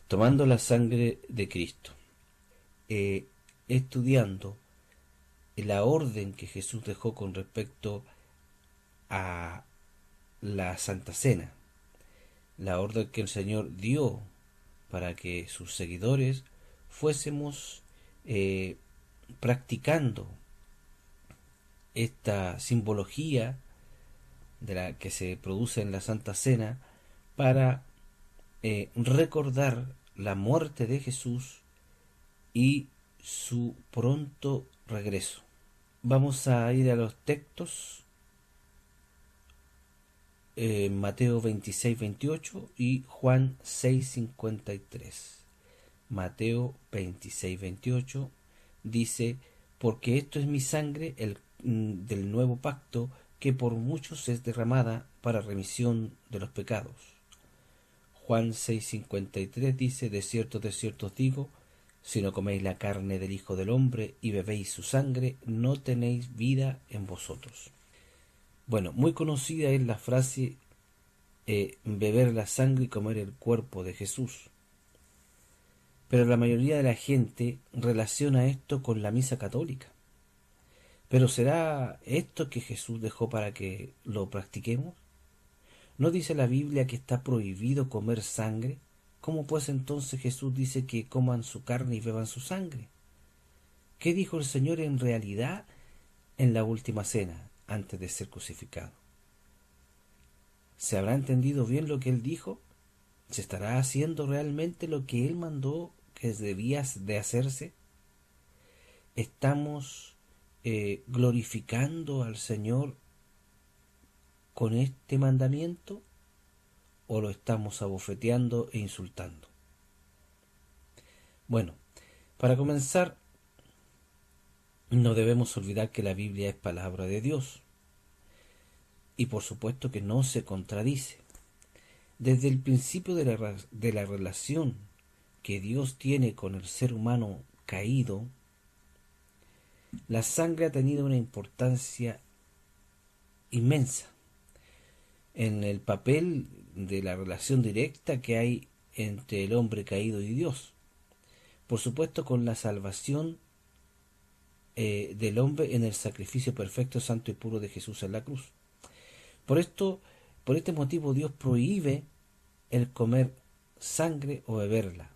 Tomando la sangre de Cristo, estudiando la orden que Jesús dejó con respecto a la Santa Cena, la orden que el Señor dio para que sus seguidores fuésemos practicando esta simbología de la que se produce en la Santa Cena para recordar la muerte de Jesús y su pronto regreso. Vamos a ir a los textos, Mateo 26-28 y Juan 6-53. Mateo 26-28 dice: porque esto es mi sangre del nuevo pacto, que por muchos es derramada para remisión de los pecados. Juan 6:53 dice: de cierto os digo, si no coméis la carne del Hijo del Hombre y bebéis su sangre, no tenéis vida en vosotros. Bueno, muy conocida es la frase beber la sangre y comer el cuerpo de Jesús. Pero la mayoría de la gente relaciona esto con la misa católica. ¿Pero será esto que Jesús dejó para que lo practiquemos? ¿No dice la Biblia que está prohibido comer sangre? ¿Cómo pues entonces Jesús dice que coman su carne y beban su sangre? ¿Qué dijo el Señor en realidad en la última cena, antes de ser crucificado? ¿Se habrá entendido bien lo que Él dijo? ¿Se estará haciendo realmente lo que Él mandó que debía de hacerse? ¿Estamos glorificando al Señor con este mandamiento o lo estamos abofeteando e insultando? Bueno, para comenzar, no debemos olvidar que la Biblia es palabra de Dios y por supuesto que no se contradice. Desde el principio de la relación que Dios tiene con el ser humano caído, la sangre ha tenido una importancia inmensa en el papel de la relación directa que hay entre el hombre caído y Dios. Por supuesto, con la salvación del hombre en el sacrificio perfecto, santo y puro de Jesús en la cruz. Por este motivo, Dios prohíbe el comer sangre o beberla.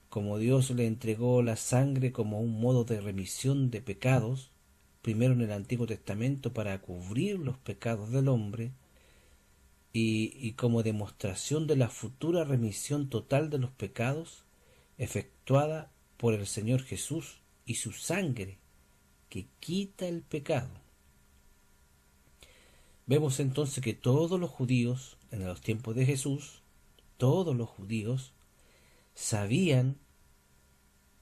Como Dios le entregó la sangre como un modo de remisión de pecados, primero en el Antiguo Testamento para cubrir los pecados del hombre, y como demostración de la futura remisión total de los pecados efectuada por el Señor Jesús y su sangre que quita el pecado. Vemos entonces que todos los judíos en los tiempos de Jesús, todos los judíos sabían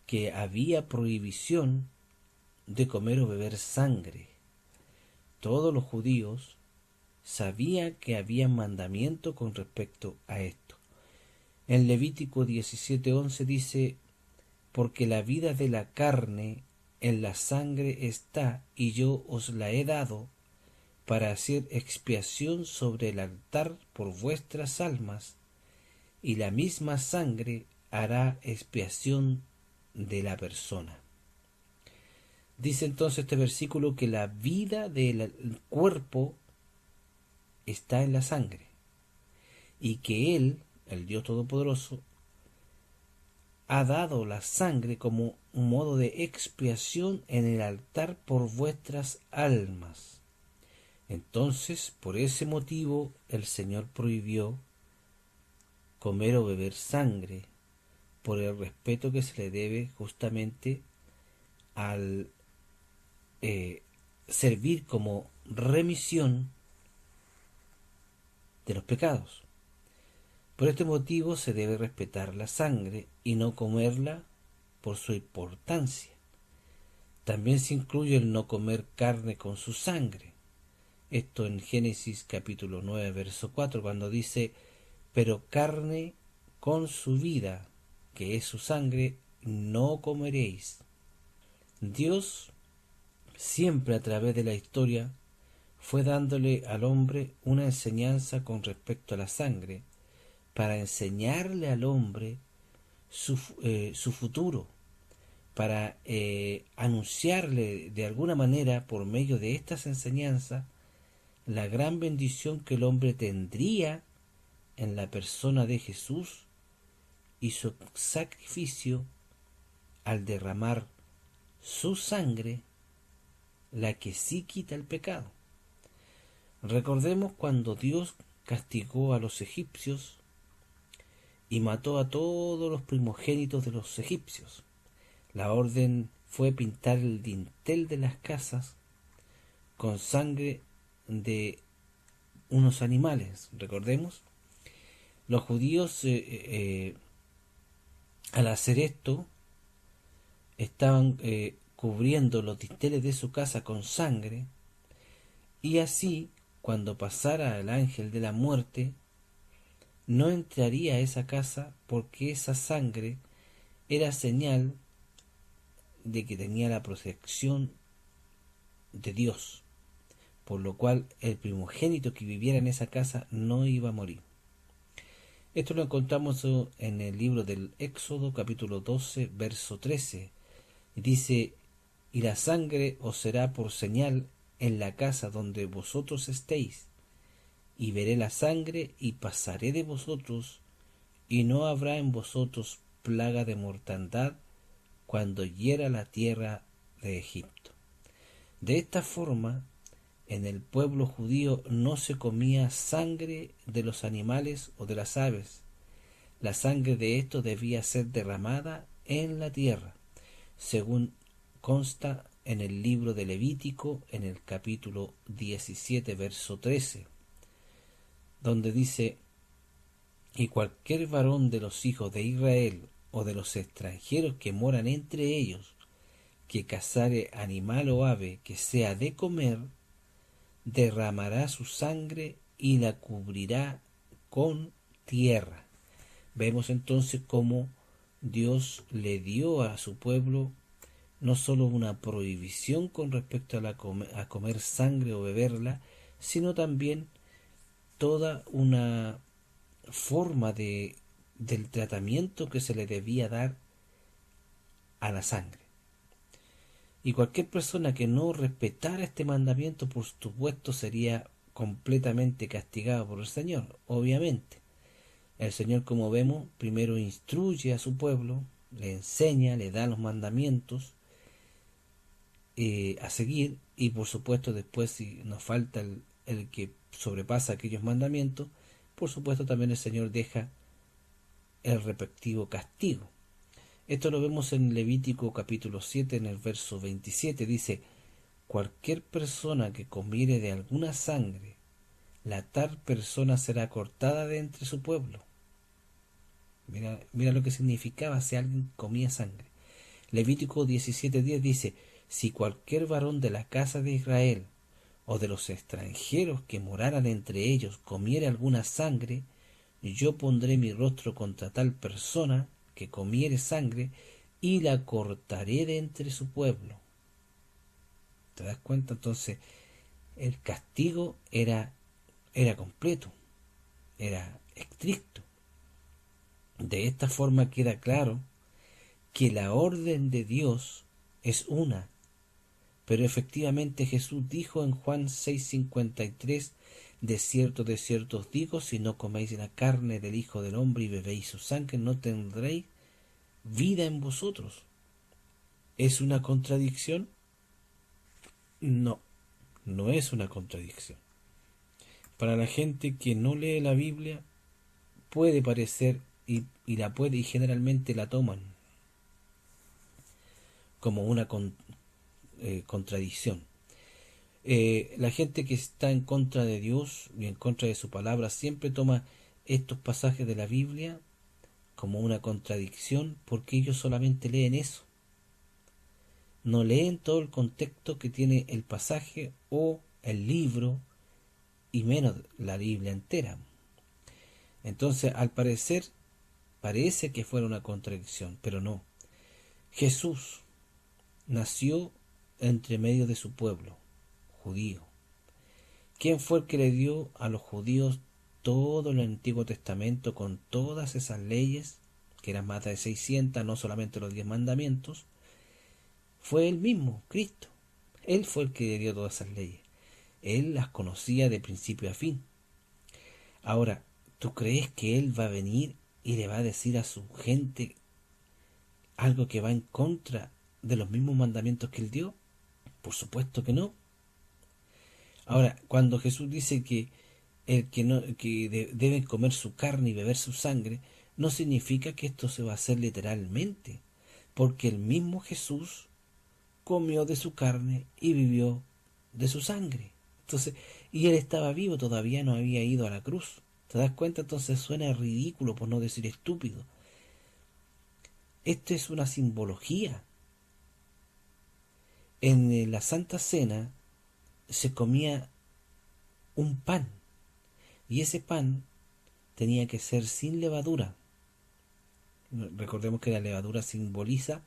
que había prohibición de comer o beber sangre. Todos los judíos sabían que había mandamiento con respecto a esto. En Levítico 17:11 dice: porque la vida de la carne en la sangre está, y yo os la he dado para hacer expiación sobre el altar por vuestras almas, y la misma sangre hará expiación de la persona. Dice entonces este versículo que la vida del cuerpo está en la sangre, y que Él, el Dios Todopoderoso, ha dado la sangre como un modo de expiación en el altar por vuestras almas. Entonces, por ese motivo, el Señor prohibió comer o beber sangre, por el respeto que se le debe justamente al servir como remisión de los pecados. Por este motivo se debe respetar la sangre y no comerla por su importancia. También se incluye el no comer carne con su sangre. Esto en Génesis capítulo 9, verso 4, cuando dice: pero carne con su vida, que es su sangre, no comeréis. Dios siempre a través de la historia fue dándole al hombre una enseñanza con respecto a la sangre, para enseñarle al hombre su futuro, para anunciarle de alguna manera por medio de estas enseñanzas la gran bendición que el hombre tendría en la persona de Jesús y su sacrificio al derramar su sangre, la que sí quita el pecado. Recordemos cuando Dios castigó a los egipcios y mató a todos los primogénitos de los egipcios. La orden fue pintar el dintel de las casas con sangre de unos animales. Recordemos, los judíos al hacer esto estaban cubriendo los dinteles de su casa con sangre, y así cuando pasara el ángel de la muerte no entraría a esa casa, porque esa sangre era señal de que tenía la protección de Dios, por lo cual el primogénito que viviera en esa casa no iba a morir. Esto lo encontramos en el libro del Éxodo, capítulo 12, verso 13. Dice: y la sangre os será por señal en la casa donde vosotros estéis, y veré la sangre y pasaré de vosotros, y no habrá en vosotros plaga de mortandad cuando hiera la tierra de Egipto. De esta forma, en el pueblo judío no se comía sangre de los animales o de las aves. La sangre de estos debía ser derramada en la tierra, según consta en el libro de Levítico, en el capítulo 17, verso 13, donde dice: y cualquier varón de los hijos de Israel o de los extranjeros que moran entre ellos, que cazare animal o ave que sea de comer, derramará su sangre y la cubrirá con tierra. Vemos entonces cómo Dios le dio a su pueblo no solo una prohibición con respecto a comer sangre o beberla, sino también toda una forma del tratamiento que se le debía dar a la sangre. Y cualquier persona que no respetara este mandamiento, por supuesto, sería completamente castigado por el Señor, obviamente. El Señor, como vemos, primero instruye a su pueblo, le enseña, le da los mandamientos a seguir, y por supuesto después, si nos falta el que sobrepasa aquellos mandamientos, por supuesto también el Señor deja el respectivo castigo. Esto lo vemos en Levítico capítulo 7, en el verso 27, dice: cualquier persona que comiere de alguna sangre, la tal persona será cortada de entre su pueblo. Mira lo que significaba si alguien comía sangre. Levítico 17:10 dice: si cualquier varón de la casa de Israel o de los extranjeros que moraran entre ellos comiere alguna sangre, yo pondré mi rostro contra tal persona que comiere sangre y la cortaré de entre su pueblo. ¿Te das cuenta? Entonces el castigo era completo, era estricto. De esta forma queda claro que la orden de Dios es una, pero efectivamente Jesús dijo en Juan 6:53: de cierto os digo, si no coméis la carne del Hijo del Hombre y bebéis su sangre, no tendréis vida en vosotros. ¿Es una contradicción? No, no es una contradicción. Para la gente que no lee la Biblia puede parecer, y la puede, y generalmente la toman como una contradicción. La gente que está en contra de Dios y en contra de su palabra siempre toma estos pasajes de la Biblia como una contradicción, porque ellos solamente leen eso. No leen todo el contexto que tiene el pasaje o el libro, y menos la Biblia entera. Entonces, al parecer, parece que fuera una contradicción, pero no. Jesús nació entre medio de su pueblo judío. ¿Quién fue el que le dio a los judíos todo el Antiguo Testamento con todas esas leyes, que eran más de 600, no solamente los 10 mandamientos? Fue él mismo, Cristo. Él fue el que le dio todas esas leyes. Él las conocía de principio a fin. Ahora, ¿tú crees que él va a venir y le va a decir a su gente algo que va en contra de los mismos mandamientos que él dio? Por supuesto que no. Ahora, cuando Jesús dice que el que no deben comer su carne y beber su sangre, no significa que esto se va a hacer literalmente, porque el mismo Jesús comió de su carne y vivió de su sangre. Entonces, y él estaba vivo, todavía no había ido a la cruz. ¿Te das cuenta? Entonces suena ridículo, por no decir estúpido. Esto es una simbología. En la Santa Cena se comía un pan, y ese pan tenía que ser sin levadura. Recordemos que la levadura simboliza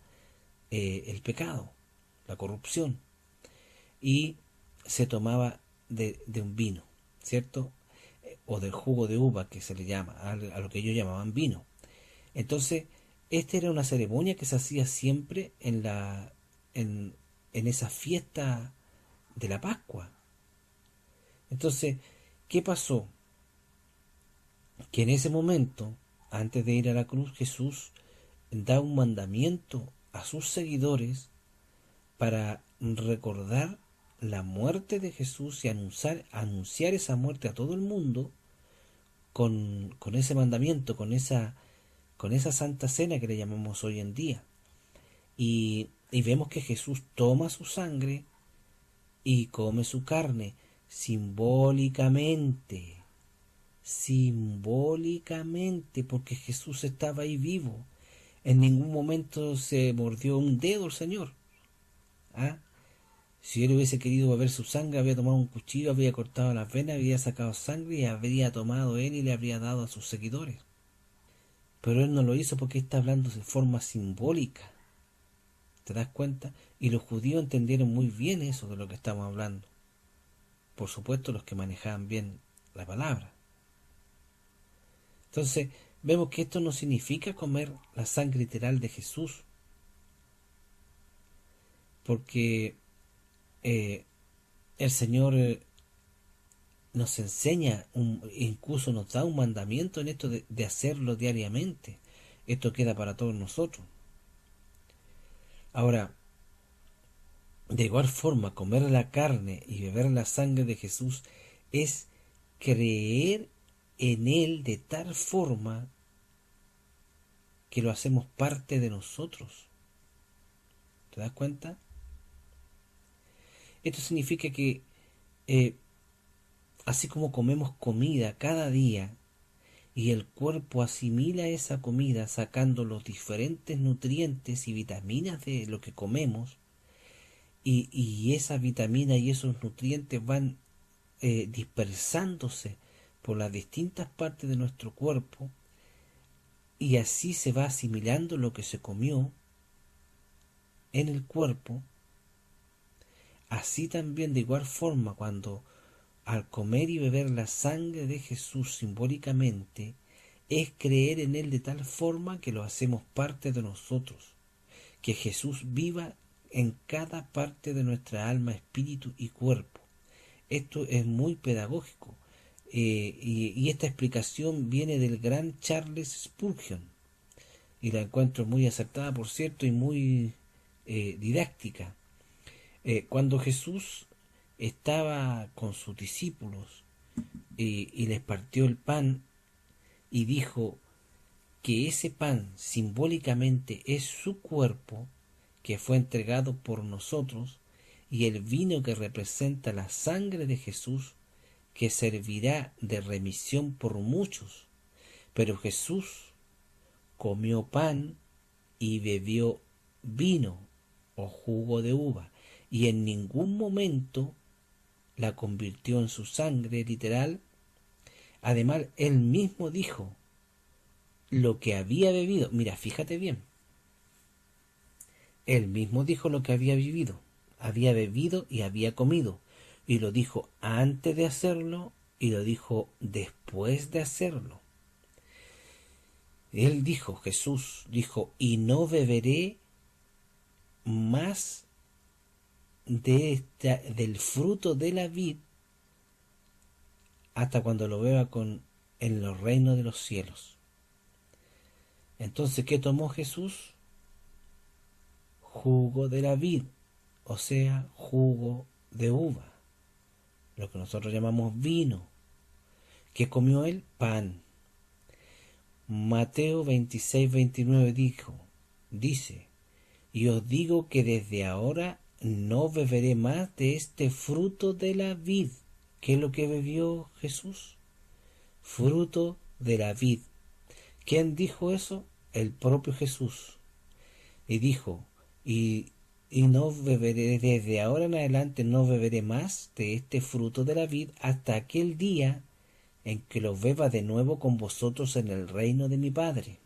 el pecado, la corrupción, y se tomaba de un vino, ¿cierto? O del jugo de uva, que se le llama, a lo que ellos llamaban vino. Entonces, esta era una ceremonia que se hacía siempre en esa fiesta de la Pascua. Entonces, ¿qué pasó? Que en ese momento, antes de ir a la cruz, Jesús da un mandamiento a sus seguidores para recordar la muerte de Jesús y anunciar esa muerte a todo el mundo con ese mandamiento, con esa santa cena que le llamamos hoy en día. Y vemos que Jesús toma su sangre y come su carne simbólicamente, porque Jesús estaba ahí vivo. En ningún momento se mordió un dedo el Señor. ¿Ah? Si él hubiese querido beber su sangre, había tomado un cuchillo, había cortado las venas, había sacado sangre y habría tomado él y le habría dado a sus seguidores. Pero él no lo hizo porque está hablando de forma simbólica. ¿Te das cuenta? Y los judíos entendieron muy bien eso de lo que estamos hablando. Por supuesto, los que manejaban bien la palabra. Entonces, vemos que esto no significa comer la sangre literal de Jesús, porque el Señor nos enseña, incluso nos da un mandamiento en esto de hacerlo diariamente. Esto queda para todos nosotros. Ahora, de igual forma, comer la carne y beber la sangre de Jesús es creer en Él de tal forma que lo hacemos parte de nosotros. ¿Te das cuenta? Esto significa que así como comemos comida cada día y el cuerpo asimila esa comida sacando los diferentes nutrientes y vitaminas de lo que comemos, y esa vitamina y esos nutrientes van dispersándose por las distintas partes de nuestro cuerpo, y así se va asimilando lo que se comió en el cuerpo. Así también, de igual forma, cuando al comer y beber la sangre de Jesús simbólicamente, es creer en Él de tal forma que lo hacemos parte de nosotros, que Jesús viva en cada parte de nuestra alma, espíritu y cuerpo. Esto es muy pedagógico, y esta explicación viene del gran Charles Spurgeon, y la encuentro muy acertada, por cierto, y muy didáctica. Cuando Jesús estaba con sus discípulos y les partió el pan y dijo que ese pan simbólicamente es su cuerpo, que fue entregado por nosotros, y el vino que representa la sangre de Jesús, que servirá de remisión por muchos. Pero Jesús comió pan y bebió vino o jugo de uva, y en ningún momento la convirtió en su sangre literal. Además, él mismo dijo lo que había bebido. Mira, fíjate bien. Él mismo dijo lo que había vivido. había bebido y había comido. Y lo dijo antes de hacerlo y lo dijo después de hacerlo. Él dijo, Jesús dijo, y no beberé más del fruto de la vid hasta cuando lo beba en los reinos de los cielos. Entonces, ¿qué tomó Jesús? Jugo de la vid, o sea, jugo de uva, lo que nosotros llamamos vino. ¿Qué comió él? Pan. Mateo 26-29 dice, y os digo que desde ahora no beberé más de este fruto de la vid. ¿Qué es lo que bebió Jesús? Fruto de la vid. ¿Quién dijo eso? El propio Jesús. Y dijo, y no beberé, desde ahora en adelante no beberé más de este fruto de la vid hasta aquel día en que lo beba de nuevo con vosotros en el reino de mi Padre.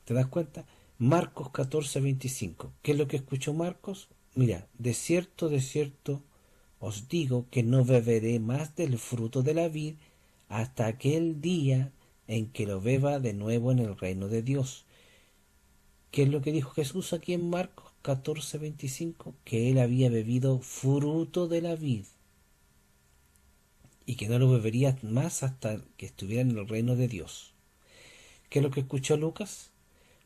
¿Te das cuenta? Marcos 14:25. ¿Qué es lo que escuchó Marcos? Mira, de cierto os digo que no beberé más del fruto de la vid hasta aquel día en que lo beba de nuevo en el reino de Dios. ¿Qué es lo que dijo Jesús aquí en Marcos 14:25? Que él había bebido fruto de la vid y que no lo bebería más hasta que estuviera en el reino de Dios. ¿Qué es lo que escuchó Lucas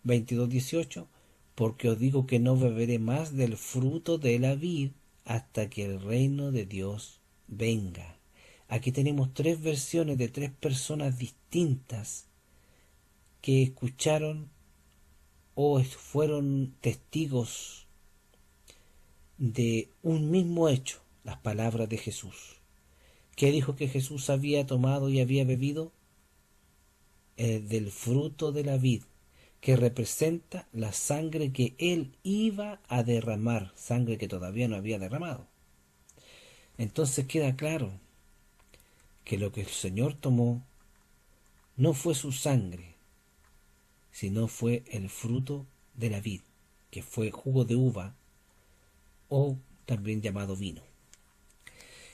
22:18? Porque os digo que no beberé más del fruto de la vid hasta que el reino de Dios venga. Aquí tenemos tres versiones de tres personas distintas que escucharon o fueron testigos de un mismo hecho, las palabras de Jesús. ¿Qué dijo que Jesús había tomado y había bebido? Del fruto de la vid, que representa la sangre que él iba a derramar, sangre que todavía no había derramado. Entonces queda claro que lo que el Señor tomó no fue su sangre, sino fue el fruto de la vid, que fue jugo de uva o también llamado vino.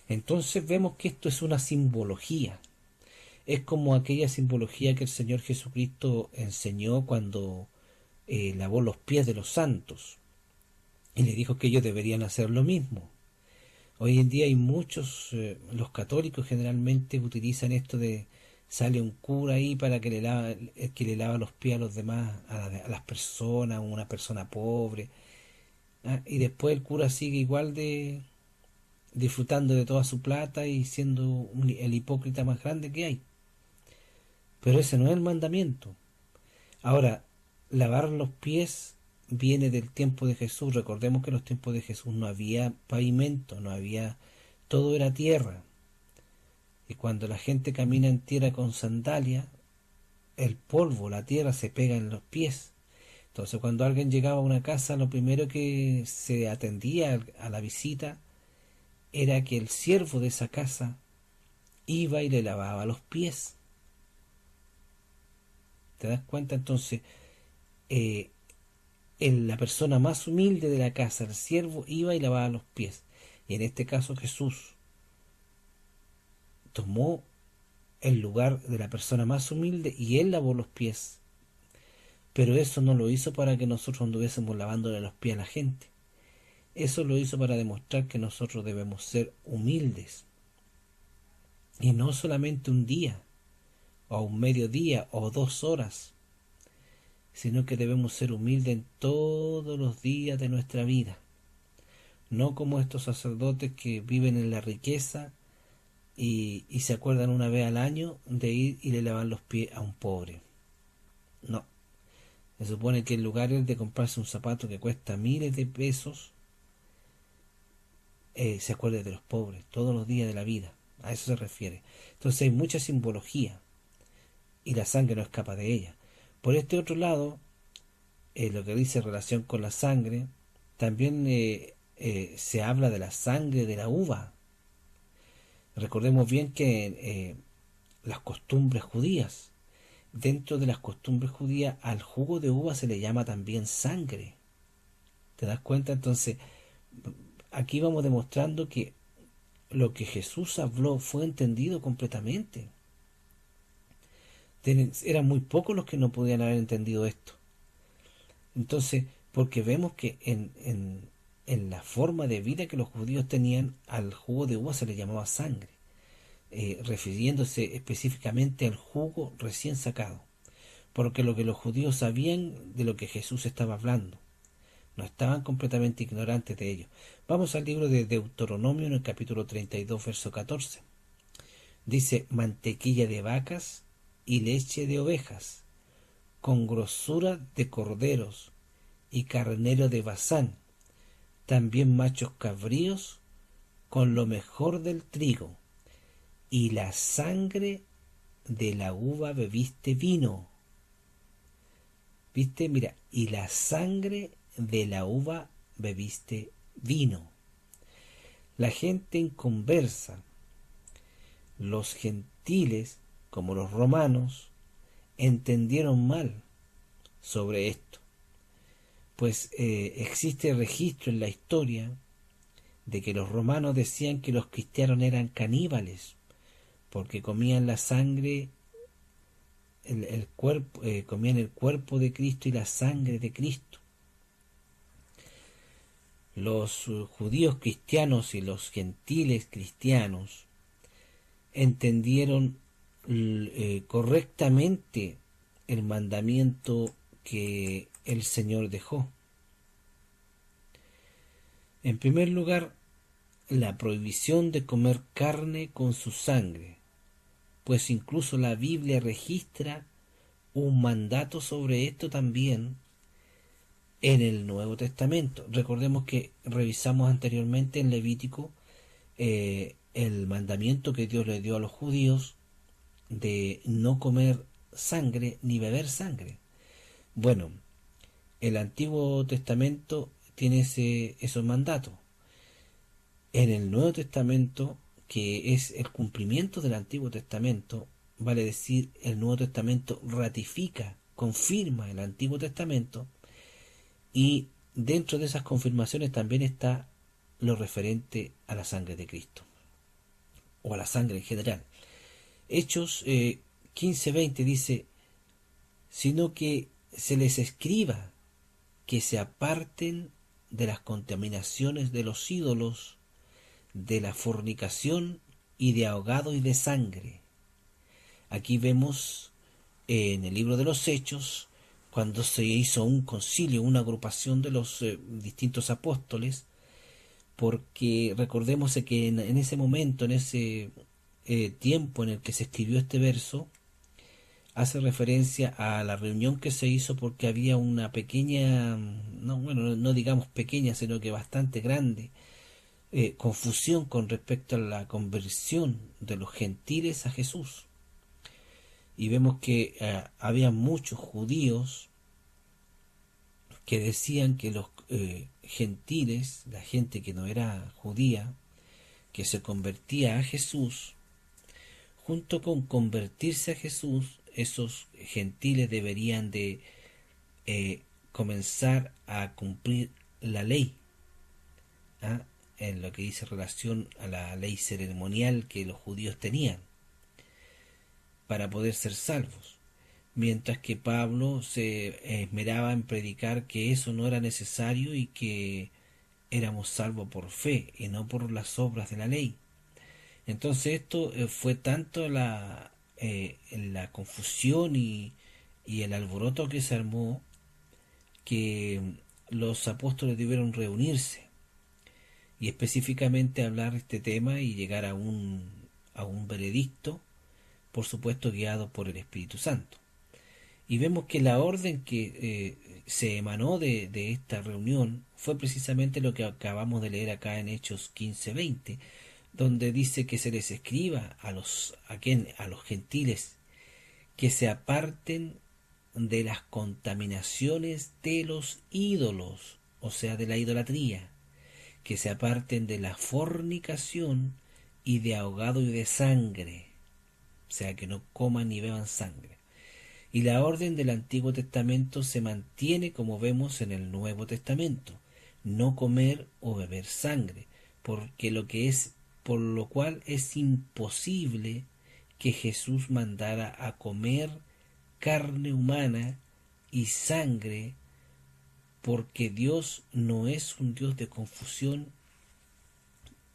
Entonces vemos que esto es una simbología. Es como aquella simbología que el Señor Jesucristo enseñó cuando lavó los pies de los santos y le dijo que ellos deberían hacer lo mismo. Hoy en día hay muchos, los católicos generalmente utilizan esto de sale un cura ahí para que le lava los pies a los demás, a las personas, una persona pobre, y después el cura sigue igual de disfrutando de toda su plata y siendo el hipócrita más grande que hay. Pero ese no es el mandamiento. Ahora, lavar los pies viene del tiempo de Jesús. Recordemos que en los tiempos de Jesús no había pavimento, todo era tierra. Y cuando la gente camina en tierra con sandalia, el polvo, la tierra se pega en los pies. Entonces cuando alguien llegaba a una casa, lo primero que se atendía a la visita era que el siervo de esa casa iba y le lavaba los pies. ¿Te das cuenta? Entonces, la persona más humilde de la casa, el siervo, iba y lavaba los pies. Y en este caso Jesús tomó el lugar de la persona más humilde y él lavó los pies. Pero eso no lo hizo para que nosotros anduviésemos lavándole los pies a la gente. Eso lo hizo para demostrar que nosotros debemos ser humildes. Y no solamente un día, o un mediodía, o 2 horas, sino que debemos ser humildes en todos los días de nuestra vida. No como estos sacerdotes que viven en la riqueza y se acuerdan una vez al año de ir y le lavar los pies a un pobre. No. Se supone que en lugar de comprarse un zapato que cuesta miles de pesos, se acuerde de los pobres todos los días de la vida. A eso se refiere. Entonces hay mucha simbología y la sangre no escapa de ella. Por este otro lado, lo que dice en relación con la sangre, también se habla de la sangre de la uva. Recordemos bien que las costumbres judías, dentro de las costumbres judías, al jugo de uva se le llama también sangre. ¿Te das cuenta? Entonces, aquí vamos demostrando que lo que Jesús habló fue entendido completamente. Eran muy pocos los que no podían haber entendido esto. Entonces, porque vemos que en la forma de vida que los judíos tenían, al jugo de uva se le llamaba sangre, refiriéndose específicamente al jugo recién sacado, porque lo que los judíos sabían de lo que Jesús estaba hablando, no estaban completamente ignorantes de ello. Vamos al libro de Deuteronomio en el capítulo 32, verso 14. Dice: mantequilla de vacas y leche de ovejas, con grosura de corderos y carnero de Basán, también machos cabríos, con lo mejor del trigo, y la sangre de la uva bebiste vino. ¿Viste? Mira, y la sangre de la uva bebiste vino. La gente inconversa, los gentiles como los romanos, entendieron mal sobre esto, pues existe registro en la historia de que los romanos decían que los cristianos eran caníbales, porque comían la sangre, el cuerpo, comían el cuerpo de Cristo y la sangre de Cristo. Los judíos cristianos y los gentiles cristianos entendieron correctamente el mandamiento que el Señor dejó. En primer lugar, la prohibición de comer carne con su sangre, pues incluso la Biblia registra un mandato sobre esto también en el Nuevo Testamento. Recordemos que revisamos anteriormente en Levítico el mandamiento que Dios le dio a los judíos de no comer sangre ni beber sangre. Bueno, el Antiguo Testamento tiene esos mandatos. En el Nuevo Testamento, que es el cumplimiento del Antiguo Testamento, vale decir, el Nuevo Testamento ratifica, confirma el Antiguo Testamento, y dentro de esas confirmaciones también está lo referente a la sangre de Cristo, o a la sangre en general. Hechos 15:20 dice: sino que se les escriba que se aparten de las contaminaciones de los ídolos, de la fornicación y de ahogado y de sangre. Aquí vemos en el libro de los Hechos, cuando se hizo un concilio, una agrupación de los distintos apóstoles, porque recordemos que en ese momento, en ese tiempo en el que se escribió este verso, hace referencia a la reunión que se hizo porque había una pequeña, no digamos pequeña, sino que bastante grande, confusión con respecto a la conversión de los gentiles a Jesús. Y vemos que había muchos judíos que decían que los gentiles, la gente que no era judía, que se convertía a Jesús, junto con convertirse a Jesús, esos gentiles deberían de comenzar a cumplir la ley, ¿ah? En lo que dice relación a la ley ceremonial que los judíos tenían para poder ser salvos, mientras que Pablo se esmeraba en predicar que eso no era necesario y que éramos salvos por fe y no por las obras de la ley. Entonces esto fue tanto la confusión y el alboroto que se armó, que los apóstoles debieron reunirse y específicamente hablar de este tema y llegar a un veredicto, por supuesto guiado por el Espíritu Santo. Y vemos que la orden que se emanó de esta reunión fue precisamente lo que acabamos de leer acá en Hechos 15:20, donde dice que se les escriba a los gentiles que se aparten de las contaminaciones de los ídolos, o sea, de la idolatría, que se aparten de la fornicación y de ahogado y de sangre, o sea, que no coman ni beban sangre. Y la orden del Antiguo Testamento se mantiene, como vemos en el Nuevo Testamento, no comer o beber sangre, por lo cual es imposible que Jesús mandara a comer carne humana y sangre, porque Dios no es un Dios de confusión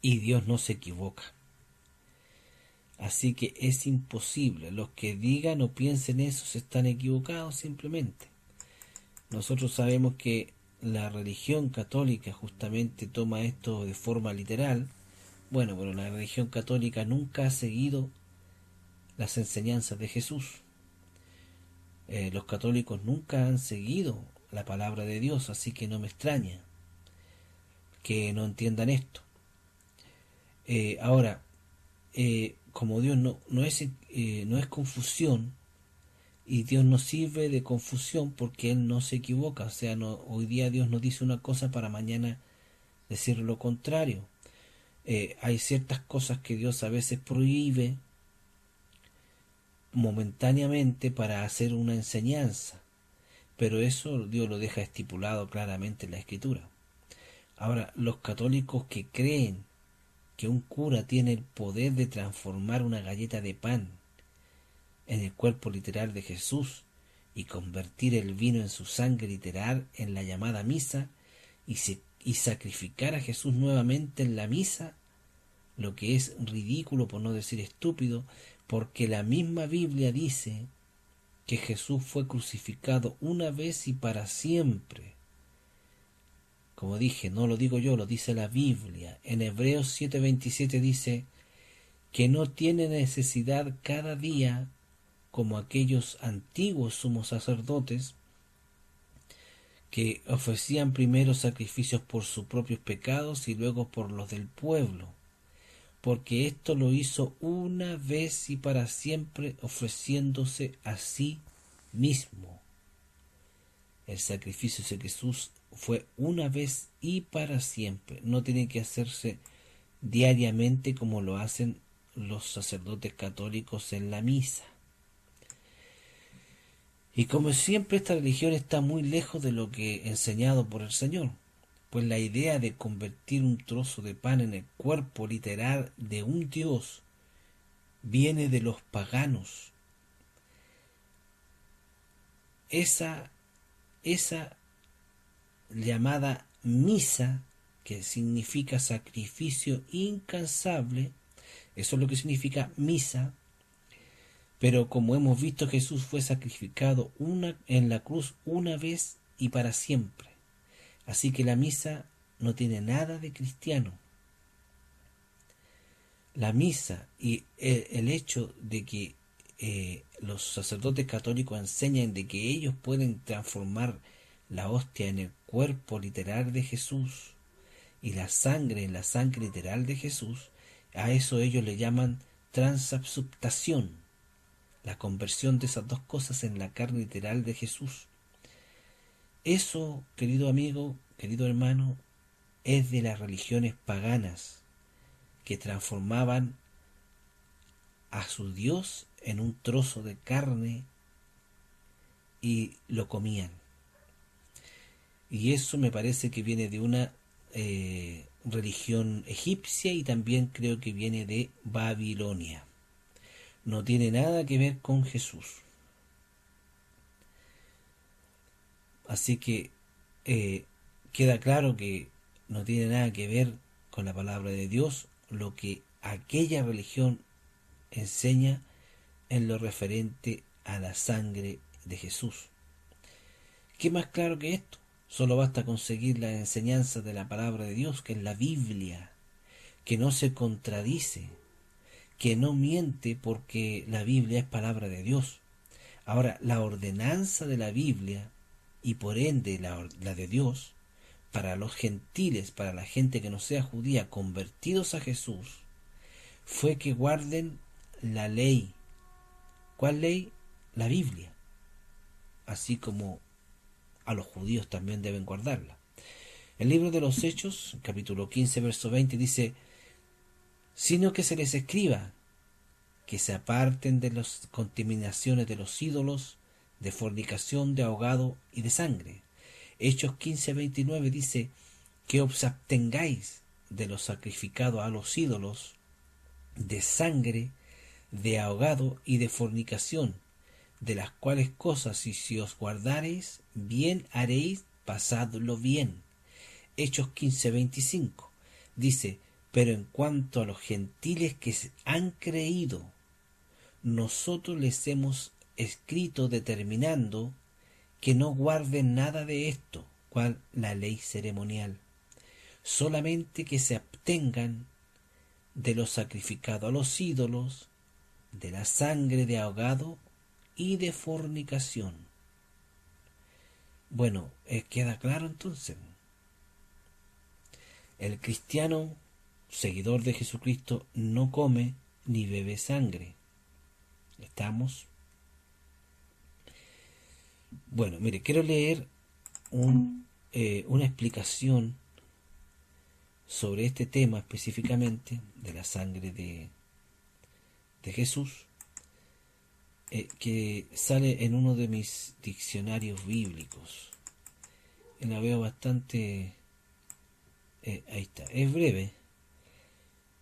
y Dios no se equivoca. Así que es imposible. Los que digan o piensen eso se están equivocados simplemente. Nosotros sabemos que la religión católica justamente toma esto de forma literal. Bueno, pero la religión católica nunca ha seguido las enseñanzas de Jesús. Los católicos nunca han seguido la palabra de Dios, así que no me extraña que no entiendan esto. Ahora, como Dios no es confusión, y Dios no sirve de confusión porque Él no se equivoca. O sea, hoy día Dios nos dice una cosa para mañana decir lo contrario. Hay ciertas cosas que Dios a veces prohíbe momentáneamente para hacer una enseñanza, pero eso Dios lo deja estipulado claramente en la Escritura. Ahora, los católicos que creen que un cura tiene el poder de transformar una galleta de pan en el cuerpo literal de Jesús y convertir el vino en su sangre literal en la llamada misa y sacrificar a Jesús nuevamente en la misa, lo que es ridículo, por no decir estúpido, porque la misma Biblia dice que Jesús fue crucificado una vez y para siempre. Como dije, no lo digo yo, lo dice la Biblia. En Hebreos 7:27 dice que no tiene necesidad cada día, como aquellos antiguos sumos sacerdotes, que ofrecían primero sacrificios por sus propios pecados y luego por los del pueblo, porque esto lo hizo una vez y para siempre, ofreciéndose a sí mismo. El sacrificio de Jesús fue una vez y para siempre. No tiene que hacerse diariamente como lo hacen los sacerdotes católicos en la misa. Y como siempre, esta religión está muy lejos de lo que enseñado por el Señor, pues la idea de convertir un trozo de pan en el cuerpo literal de un Dios viene de los paganos. Esa llamada misa, que significa sacrificio incansable, eso es lo que significa misa. Pero como hemos visto, Jesús fue sacrificado en la cruz una vez y para siempre. Así que la misa no tiene nada de cristiano. La misa y el hecho de que los sacerdotes católicos enseñan de que ellos pueden transformar la hostia en el cuerpo literal de Jesús y la sangre en la sangre literal de Jesús, a eso ellos le llaman transubstanciación, la conversión de esas dos cosas en la carne literal de Jesús. Eso, querido amigo, querido hermano, es de las religiones paganas que transformaban a su Dios en un trozo de carne y lo comían. Y eso me parece que viene de una religión egipcia y también creo que viene de Babilonia. No tiene nada que ver con Jesús. Así que queda claro que no tiene nada que ver con la palabra de Dios lo que aquella religión enseña en lo referente a la sangre de Jesús. ¿Qué más claro que esto? Solo basta conseguir la enseñanza de la palabra de Dios, que es la Biblia, que no se contradice, que no miente, porque la Biblia es palabra de Dios. Ahora, la ordenanza de la Biblia, y por ende la de Dios, para los gentiles, para la gente que no sea judía, convertidos a Jesús, fue que guarden la ley. ¿Cuál ley? La Biblia. Así como a los judíos también deben guardarla. El libro de los Hechos, capítulo 15, verso 20, dice: sino que se les escriba que se aparten de las contaminaciones de los ídolos, de fornicación, de ahogado y de sangre. Hechos 15:29 dice: que os abstengáis de lo sacrificado a los ídolos, de sangre, de ahogado y de fornicación, de las cuales cosas si os guardareis, bien haréis, pasadlo bien. Hechos 15:25 dice: pero en cuanto a los gentiles que han creído, nosotros les hemos escrito determinando que no guarden nada de esto, cual la ley ceremonial, solamente que se abstengan de lo sacrificado a los ídolos, de la sangre de ahogado y de fornicación. Bueno, queda claro entonces. El cristiano, seguidor de Jesucristo, no come ni bebe sangre. ¿Estamos? Bueno, mire, quiero leer una explicación sobre este tema específicamente de la sangre de Jesús, que sale en uno de mis diccionarios bíblicos. La veo bastante... ahí está, es breve.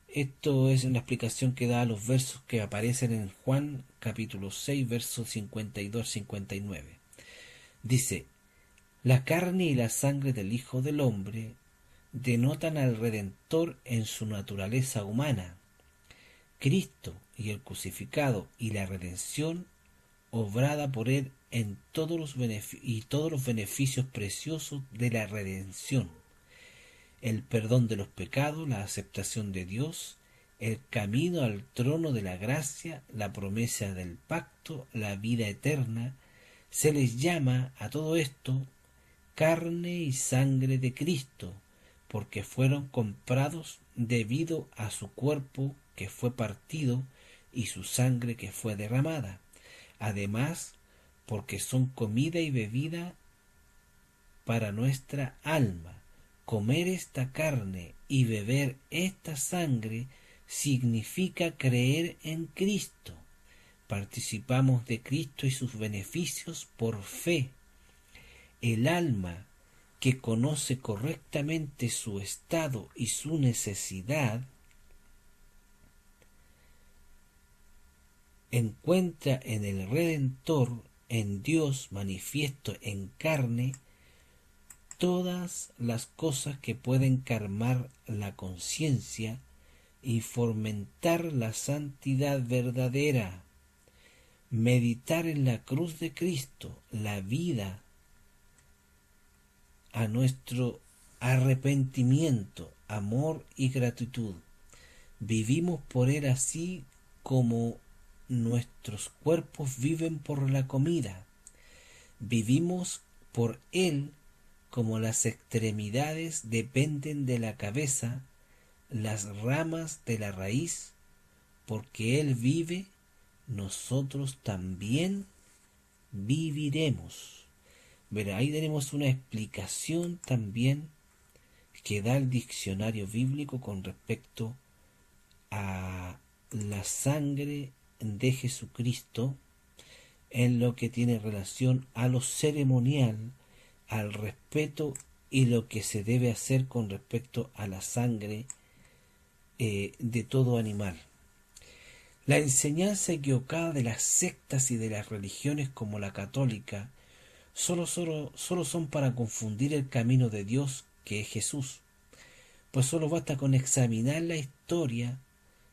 Esto es una explicación que da a los versos que aparecen en Juan capítulo 6, versos 52-59. Dice: la carne y la sangre del Hijo del Hombre denotan al Redentor en su naturaleza humana. Cristo y el crucificado y la redención obrada por él en todos los beneficios preciosos de la redención: el perdón de los pecados, la aceptación de Dios, el camino al trono de la gracia, la promesa del pacto, la vida eterna. Se les llama a todo esto carne y sangre de Cristo, porque fueron comprados debido a su cuerpo que fue partido y su sangre que fue derramada. Además, porque son comida y bebida para nuestra alma. Comer esta carne y beber esta sangre significa creer en Cristo. Participamos de Cristo y sus beneficios por fe. El alma que conoce correctamente su estado y su necesidad encuentra en el Redentor, en Dios manifiesto en carne, todas las cosas que pueden calmar la conciencia y fomentar la santidad verdadera. Meditar en la cruz de Cristo, la vida a nuestro arrepentimiento, amor y gratitud. Vivimos por Él así como nuestros cuerpos viven por la comida. Vivimos por Él como las extremidades dependen de la cabeza, las ramas de la raíz. Porque Él vive, nosotros también viviremos. Pero ahí tenemos una explicación también que da el diccionario bíblico con respecto a la sangre de Jesucristo en lo que tiene relación a lo ceremonial, al respeto y lo que se debe hacer con respecto a la sangre de todo animal. La enseñanza equivocada de las sectas y de las religiones como la católica solo son para confundir el camino de Dios, que es Jesús, pues solo basta con examinar la historia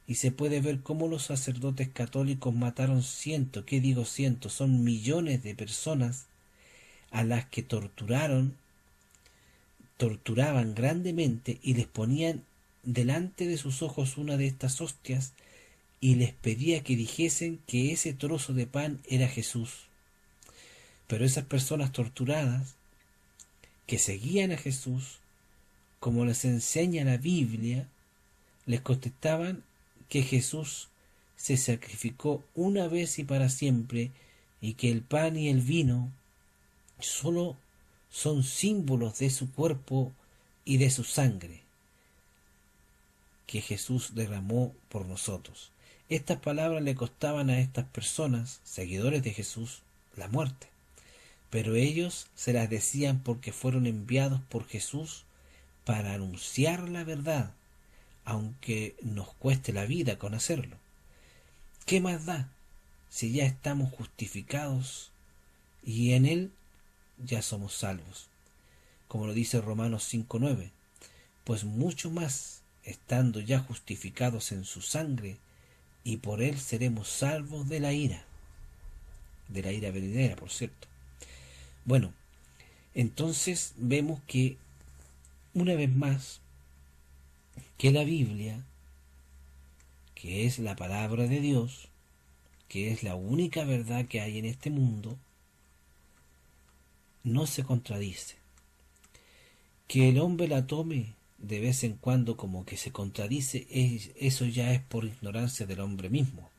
y se puede ver cómo los sacerdotes católicos mataron son millones de personas a las que torturaban grandemente y les ponían delante de sus ojos una de estas hostias y les pedía que dijesen que ese trozo de pan era Jesús. Pero esas personas torturadas, que seguían a Jesús, como les enseña la Biblia, les contestaban que Jesús se sacrificó una vez y para siempre, y que el pan y el vino solo son símbolos de su cuerpo y de su sangre, que Jesús derramó por nosotros. Estas palabras le costaban a estas personas, seguidores de Jesús, la muerte. Pero ellos se las decían porque fueron enviados por Jesús para anunciar la verdad, aunque nos cueste la vida con hacerlo. ¿Qué más da si ya estamos justificados y en Él ya somos salvos? Como lo dice Romanos 5:9, pues mucho más, estando ya justificados en su sangre, y por Él seremos salvos de la ira venidera, por cierto. Bueno, entonces vemos que, una vez más, que la Biblia, que es la palabra de Dios, que es la única verdad que hay en este mundo, no se contradice. Que el hombre la tome de vez en cuando como que se contradice, eso ya es por ignorancia del hombre mismo,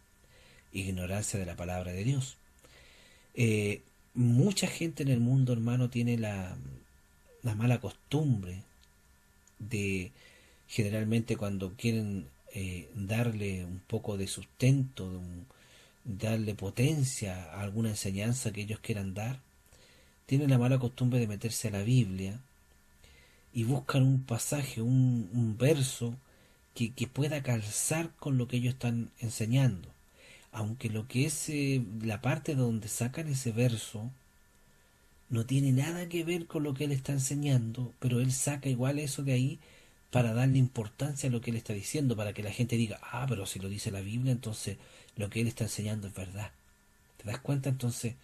ignorancia de la palabra de Dios. Eh, Mucha gente en el mundo, hermano, tiene la mala costumbre de, generalmente cuando quieren darle un poco de sustento, darle potencia a alguna enseñanza que ellos quieran dar, tienen la mala costumbre de meterse a la Biblia y buscan un pasaje, un verso que pueda calzar con lo que ellos están enseñando. Aunque lo que es la parte donde sacan ese verso no tiene nada que ver con lo que él está enseñando, pero él saca igual eso de ahí para darle importancia a lo que él está diciendo, para que la gente diga, ah, pero si lo dice la Biblia, entonces lo que él está enseñando es verdad. ¿Te das cuenta? Entonces,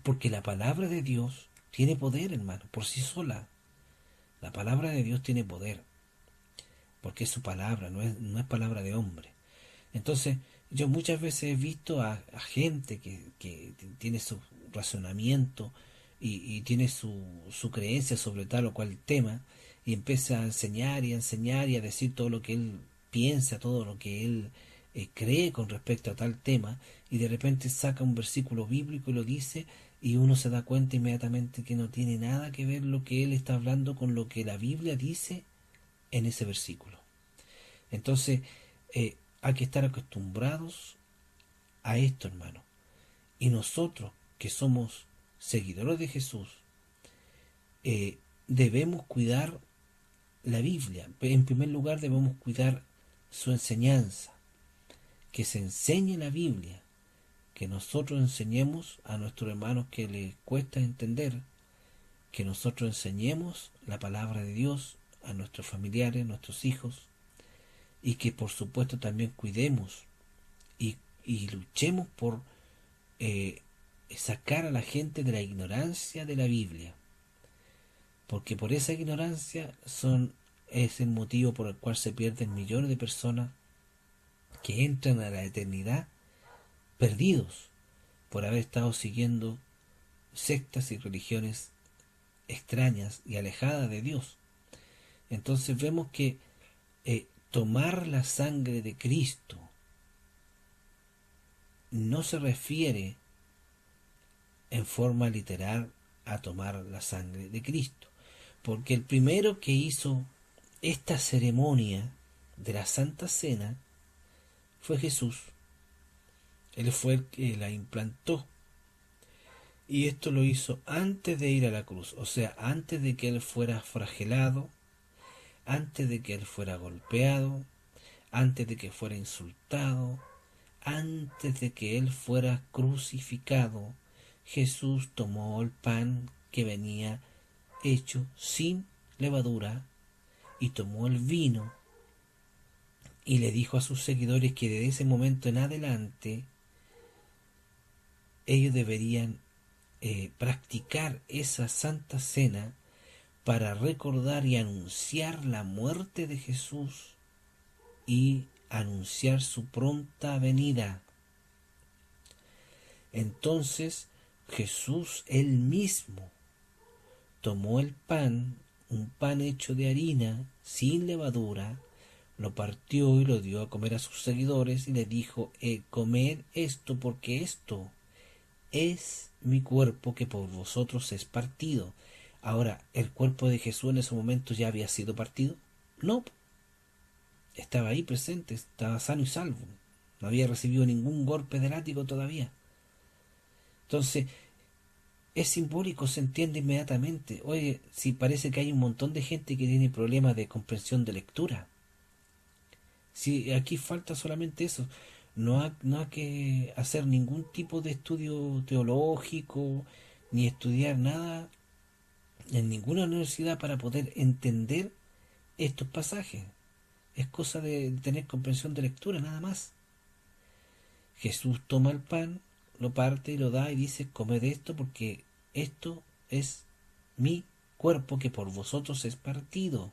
porque la palabra de Dios tiene poder, hermano, por sí sola. La palabra de Dios tiene poder, porque es su palabra, no es palabra de hombre. Entonces, yo muchas veces he visto a gente que tiene su razonamiento y tiene su creencia sobre tal o cual tema, y empieza a enseñar y a enseñar y a decir todo lo que él piensa, todo lo que él cree con respecto a tal tema, y de repente saca un versículo bíblico y lo dice, y uno se da cuenta inmediatamente que no tiene nada que ver lo que él está hablando con lo que la Biblia dice en ese versículo. Entonces, hay que estar acostumbrados a esto, hermano. Y nosotros, que somos seguidores de Jesús, debemos cuidar la Biblia. En primer lugar, debemos cuidar su enseñanza, que se enseñe la Biblia, que nosotros enseñemos a nuestros hermanos que les cuesta entender, que nosotros enseñemos la palabra de Dios a nuestros familiares, nuestros hijos, y que por supuesto también cuidemos y luchemos por eh, sacar a la gente de la ignorancia de la Biblia, porque por esa ignorancia es el motivo por el cual se pierden millones de personas que entran a la eternidad perdidos por haber estado siguiendo sectas y religiones extrañas y alejadas de Dios. Entonces vemos que tomar la sangre de Cristo no se refiere en forma literal a tomar la sangre de Cristo, porque el primero que hizo esta ceremonia de la Santa Cena fue Jesús. Él fue el que la implantó, y esto lo hizo antes de ir a la cruz, o sea, antes de que él fuera flagelado, antes de que él fuera golpeado, antes de que fuera insultado, antes de que él fuera crucificado. Jesús tomó el pan que venía hecho sin levadura y tomó el vino y le dijo a sus seguidores que desde ese momento en adelante ellos deberían practicar esa santa cena para recordar y anunciar la muerte de Jesús y anunciar su pronta venida. Entonces Jesús él mismo tomó el pan, un pan hecho de harina, sin levadura, lo partió y lo dio a comer a sus seguidores y les dijo, comed esto porque esto es mi cuerpo que por vosotros es partido. Ahora, ¿el cuerpo de Jesús en ese momento ya había sido partido? No, estaba ahí presente, estaba sano y salvo, no había recibido ningún golpe de látigo todavía. Entonces, Es simbólico, se entiende inmediatamente. Oye, si parece que hay un montón de gente que tiene problemas de comprensión de lectura. Si aquí falta solamente eso. No hay que hacer ningún tipo de estudio teológico, ni estudiar nada en ninguna universidad para poder entender estos pasajes. Es cosa de tener comprensión de lectura, nada más. Jesús toma el pan, lo parte y lo da y dice, comed esto porque esto es mi cuerpo que por vosotros es partido.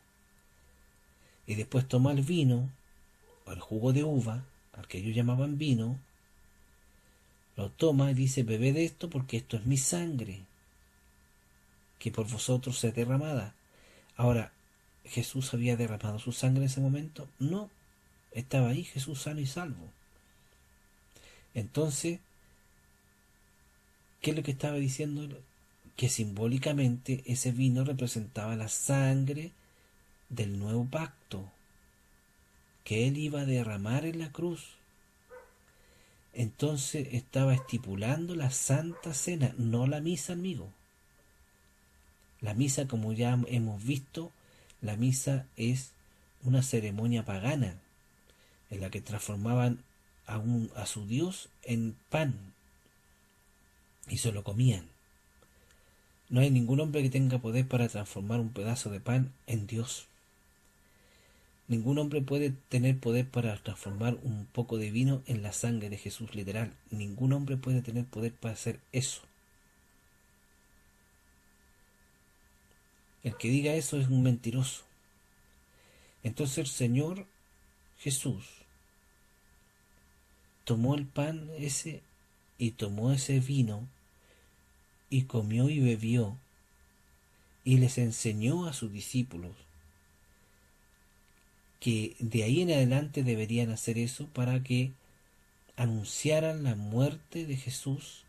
Y después toma el vino, o el jugo de uva, al que ellos llamaban vino, lo toma y dice, bebed esto porque esto es mi sangre, que por vosotros es derramada. Ahora, ¿Jesús había derramado su sangre en ese momento? No, estaba ahí Jesús sano y salvo. Entonces, ¿qué es lo que estaba diciendo? Que simbólicamente ese vino representaba la sangre del nuevo pacto que él iba a derramar en la cruz. Entonces estaba estipulando la Santa Cena, no la misa, amigo. La misa, como ya hemos visto, la misa es una ceremonia pagana en la que transformaban a su Dios en pan y se lo comían. No hay ningún hombre que tenga poder para transformar un pedazo de pan en Dios. Ningún hombre puede tener poder para transformar un poco de vino en la sangre de Jesús, literal. Ningún hombre puede tener poder para hacer eso. El que diga eso es un mentiroso. Entonces el Señor Jesús tomó el pan ese y tomó ese vino y comió y bebió y les enseñó a sus discípulos que de ahí en adelante deberían hacer eso para que anunciaran la muerte de Jesús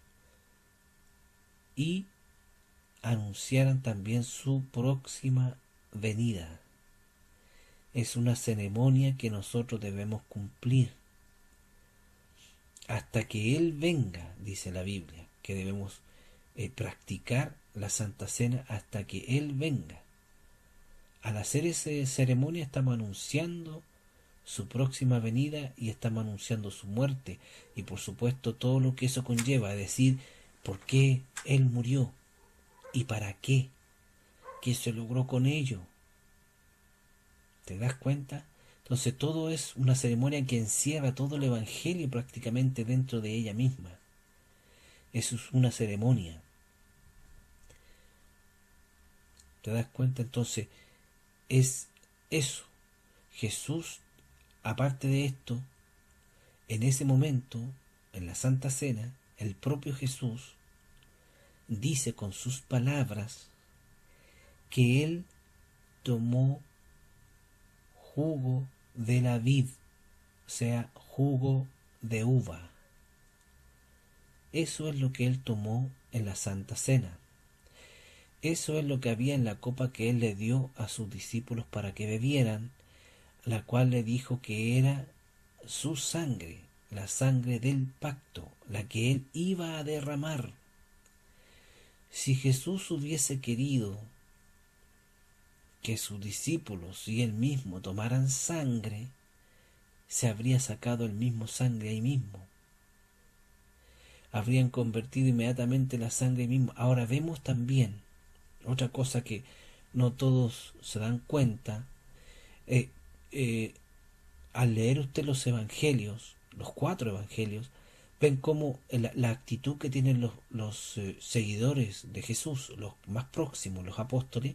y anunciaran también su próxima venida. Es una ceremonia que nosotros debemos cumplir hasta que Él venga, dice la Biblia, que debemos practicar la Santa Cena hasta que Él venga. Al hacer esa ceremonia estamos anunciando su próxima venida y estamos anunciando su muerte y por supuesto todo lo que eso conlleva, es decir, por qué Él murió y para qué, qué se logró con ello. ¿Te das cuenta? Entonces todo es una ceremonia que encierra todo el Evangelio prácticamente dentro de ella misma. Eso es una ceremonia. ¿Te das cuenta? Entonces es eso. Jesús, aparte de esto, en ese momento, en la Santa Cena, el propio Jesús dice con sus palabras que Él tomó jugo de la vid, o sea, jugo de uva. Eso es lo que Él tomó en la Santa Cena. Eso es lo que había en la copa que Él le dio a sus discípulos para que bebieran, la cual le dijo que era su sangre, la sangre del pacto, la que Él iba a derramar. Si Jesús hubiese querido que sus discípulos y Él mismo tomaran sangre, se habría sacado el mismo sangre ahí mismo. Habrían convertido inmediatamente la sangre ahí mismo. Ahora vemos también otra cosa que no todos se dan cuenta. Eh, eh, Al leer usted los evangelios, los 4 evangelios, ven cómo la actitud que tienen los seguidores de Jesús, los más próximos, los apóstoles,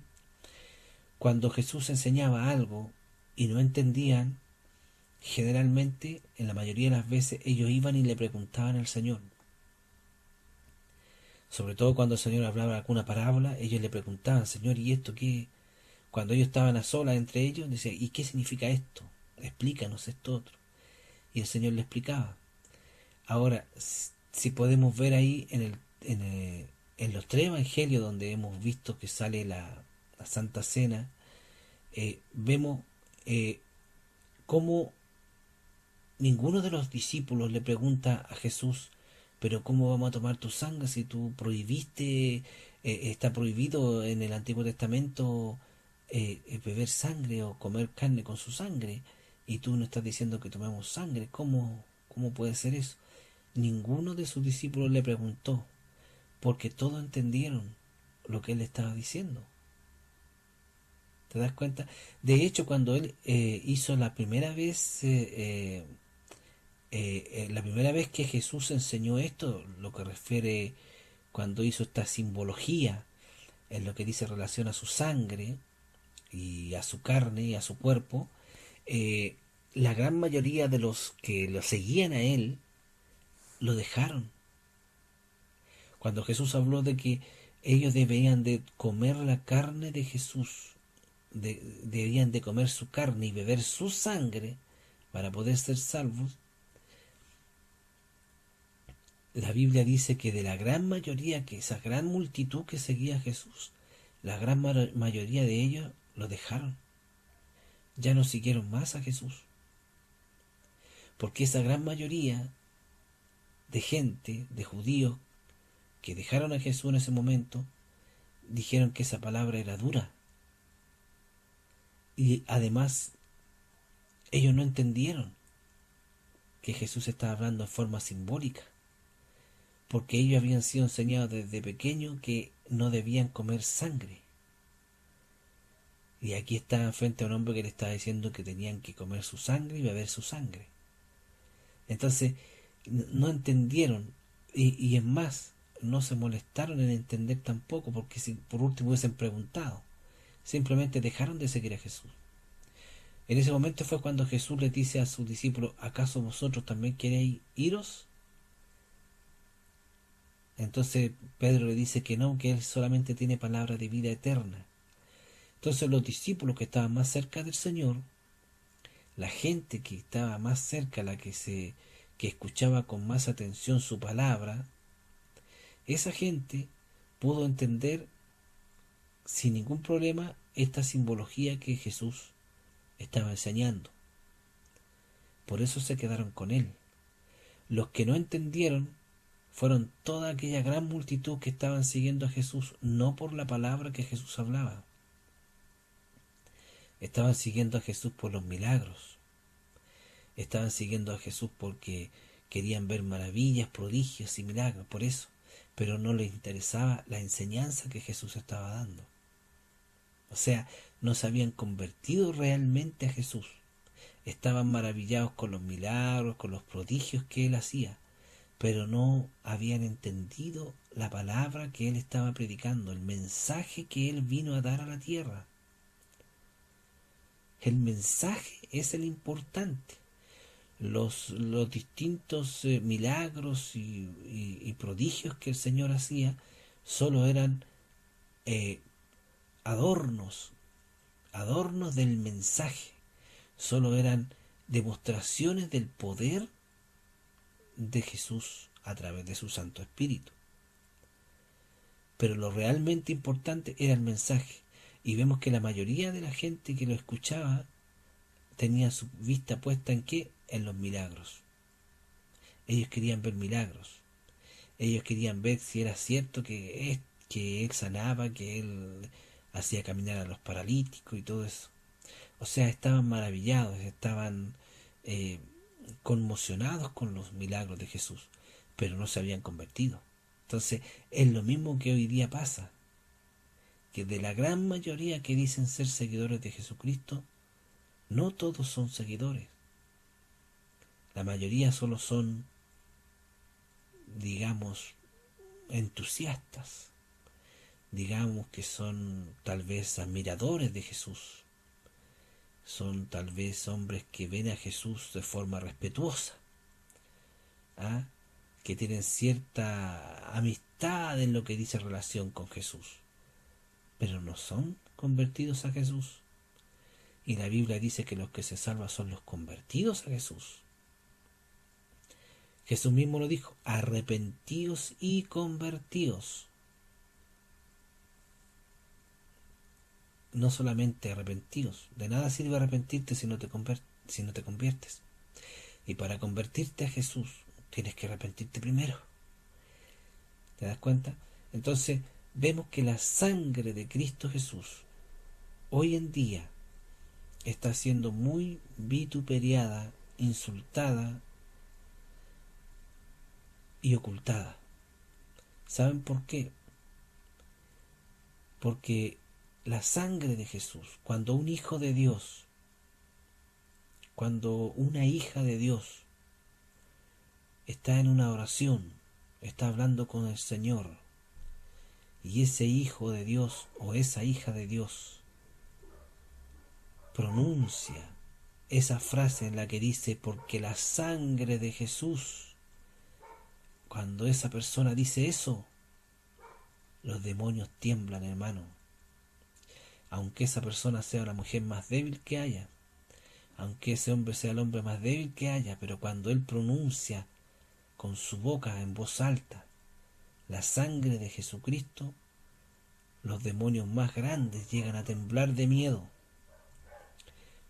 cuando Jesús enseñaba algo y no entendían, generalmente, en la mayoría de las veces, ellos iban y le preguntaban al Señor. Sobre todo cuando el Señor hablaba alguna parábola, ellos le preguntaban, Señor, ¿y esto qué? Cuando ellos estaban a solas entre ellos, decían, ¿y qué significa esto? Explícanos esto otro. Y el Señor le explicaba. Ahora, si podemos ver ahí en los 3 evangelios donde hemos visto que sale la Santa Cena, vemos cómo ninguno de los discípulos le pregunta a Jesús, pero ¿cómo vamos a tomar tu sangre si tú prohibiste, está prohibido en el Antiguo Testamento beber sangre o comer carne con su sangre? Y tú no estás diciendo que tomemos sangre. ¿Cómo puede ser eso? Ninguno de sus discípulos le preguntó, porque todos entendieron lo que él estaba diciendo. ¿Te das cuenta? De hecho, cuando él hizo la primera vez que Jesús enseñó esto, lo que refiere cuando hizo esta simbología en lo que dice relación a su sangre y a su carne y a su cuerpo, eh, la gran mayoría de los que lo seguían a él lo dejaron. Cuando Jesús habló de que ellos debían de comer la carne de Jesús, debían de comer su carne y beber su sangre para poder ser salvos, la Biblia dice que de la gran mayoría, que esa gran multitud que seguía a Jesús, la gran mayoría de ellos lo dejaron. Ya no siguieron más a Jesús. Porque esa gran mayoría de gente, de judíos, que dejaron a Jesús en ese momento, dijeron que esa palabra era dura. Y además, ellos no entendieron que Jesús estaba hablando en forma simbólica, porque ellos habían sido enseñados desde pequeños que no debían comer sangre. Y aquí estaban frente a un hombre que le estaba diciendo que tenían que comer su sangre y beber su sangre. Entonces, no entendieron, y es más, no se molestaron en entender tampoco, porque si por último hubiesen preguntado, simplemente dejaron de seguir a Jesús. En ese momento fue cuando Jesús les dice a sus discípulos, ¿acaso vosotros también queréis iros? Entonces Pedro le dice que no, que él solamente tiene palabra de vida eterna. Entonces los discípulos que estaban más cerca del Señor, la gente que estaba más cerca, que escuchaba con más atención su palabra, esa gente pudo entender sin ningún problema esta simbología que Jesús estaba enseñando. Por eso se quedaron con él. Los que no entendieron fueron toda aquella gran multitud que estaban siguiendo a Jesús, no por la palabra que Jesús hablaba. Estaban siguiendo a Jesús por los milagros. Estaban siguiendo a Jesús porque querían ver maravillas, prodigios y milagros, por eso. Pero no les interesaba la enseñanza que Jesús estaba dando. O sea, no se habían convertido realmente a Jesús. Estaban maravillados con los milagros, con los prodigios que él hacía, pero no habían entendido la palabra que él estaba predicando, el mensaje que él vino a dar a la tierra. El mensaje es el importante. Los distintos milagros y prodigios que el Señor hacía solo eran adornos del mensaje, solo eran demostraciones del poder de Jesús a través de su Santo Espíritu. Pero lo realmente importante era el mensaje, y vemos que la mayoría de la gente que lo escuchaba tenía su vista puesta ¿en qué? En los milagros. Ellos querían ver milagros. Ellos querían ver si era cierto que él sanaba, que él hacía caminar a los paralíticos y todo eso. O sea, estaban maravillados, estaban conmocionados con los milagros de Jesús, pero no se habían convertido. Entonces, es lo mismo que hoy día pasa, que de la gran mayoría que dicen ser seguidores de Jesucristo, no todos son seguidores. La mayoría solo son, digamos, entusiastas. Digamos que son tal vez admiradores de Jesús. Son tal vez hombres que ven a Jesús de forma respetuosa, ¿ah? Que tienen cierta amistad en lo que dice relación con Jesús, pero no son convertidos a Jesús. Y la Biblia dice que los que se salvan son los convertidos a Jesús. Jesús mismo lo dijo, arrepentíos y convertíos. No solamente arrepentíos, de nada sirve arrepentirte si no te conviertes. Y para convertirte a Jesús tienes que arrepentirte primero. ¿Te das cuenta? Entonces vemos que la sangre de Cristo Jesús hoy en día está siendo muy vituperiada, insultada y ocultada. ¿Saben por qué? Porque la sangre de Jesús, cuando un hijo de Dios, cuando una hija de Dios está en una oración, está hablando con el Señor, y ese hijo de Dios o esa hija de Dios pronuncia esa frase en la que dice, porque la sangre de Jesús, cuando esa persona dice eso, los demonios tiemblan, hermano. Aunque esa persona sea la mujer más débil que haya, aunque ese hombre sea el hombre más débil que haya, pero cuando él pronuncia con su boca en voz alta la sangre de Jesucristo, los demonios más grandes llegan a temblar de miedo.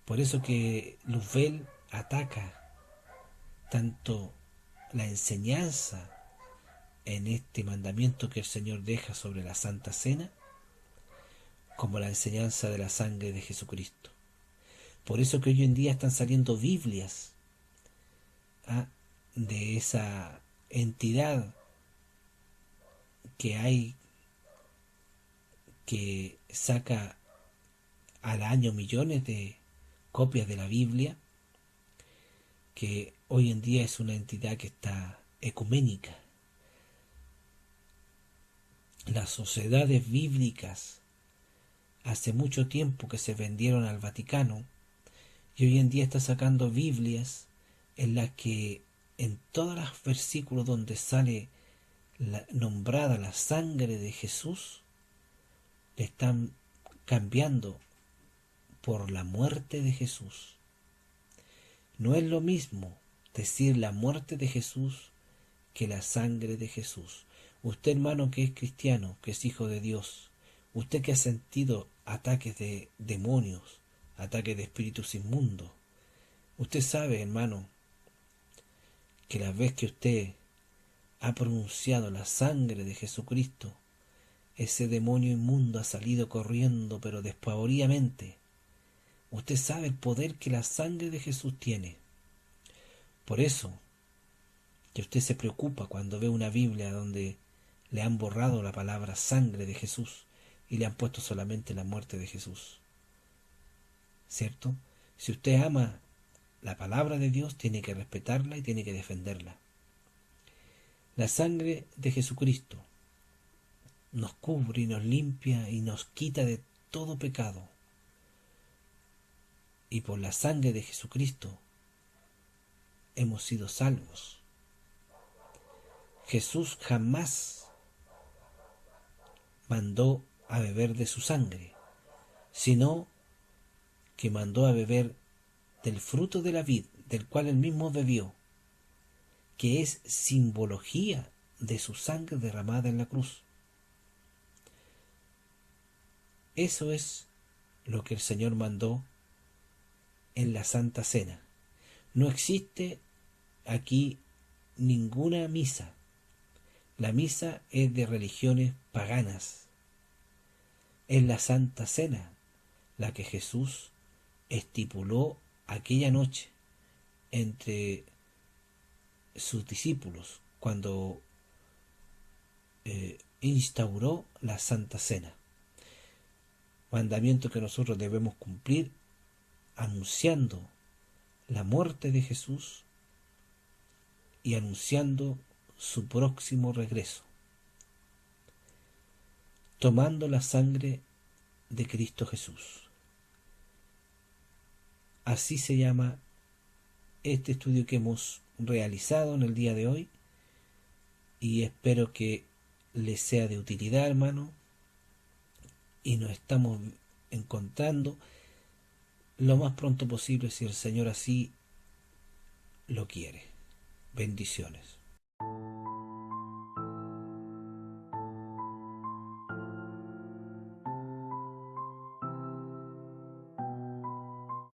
Por eso que Luzbel ataca tanto la enseñanza en este mandamiento que el Señor deja sobre la Santa Cena, como la enseñanza de la sangre de Jesucristo. Por eso que hoy en día están saliendo Biblias de esa entidad que hay, que saca al año millones de copias de la Biblia, que hoy en día es una entidad que está ecuménica. Las sociedades bíblicas hace mucho tiempo que se vendieron al Vaticano, y hoy en día está sacando Biblias en las que en todos los versículos donde sale nombrada la sangre de Jesús, le están cambiando por la muerte de Jesús. No es lo mismo decir la muerte de Jesús que la sangre de Jesús. Usted, hermano, que es cristiano, que es hijo de Dios, usted que ha sentido ataques de demonios, ataques de espíritus inmundos, usted sabe, hermano, que la vez que usted ha pronunciado la sangre de Jesucristo, ese demonio inmundo ha salido corriendo, pero despavoridamente. Usted sabe el poder que la sangre de Jesús tiene. Por eso que usted se preocupa cuando ve una Biblia donde le han borrado la palabra sangre de Jesús y le han puesto solamente la muerte de Jesús. ¿Cierto? Si usted ama la palabra de Dios, tiene que respetarla y tiene que defenderla. La sangre de Jesucristo nos cubre y nos limpia y nos quita de todo pecado. Y por la sangre de Jesucristo hemos sido salvos. Jesús jamás mandó a beber de su sangre, sino que mandó a beber del fruto de la vid, del cual él mismo bebió, que es simbología de su sangre derramada en la cruz. Eso es lo que el Señor mandó en la Santa Cena. No existe aquí ninguna misa. La misa es de religiones paganas. Es la Santa Cena la que Jesús estipuló aquella noche entre sus discípulos cuando instauró la Santa Cena. Mandamiento que nosotros debemos cumplir anunciando la muerte de Jesús y anunciando su próximo regreso, tomando la sangre de Cristo Jesús. Así se llama este estudio que hemos realizado en el día de hoy, y espero que les sea de utilidad, hermano, y nos estamos encontrando lo más pronto posible si el Señor así lo quiere. Bendiciones.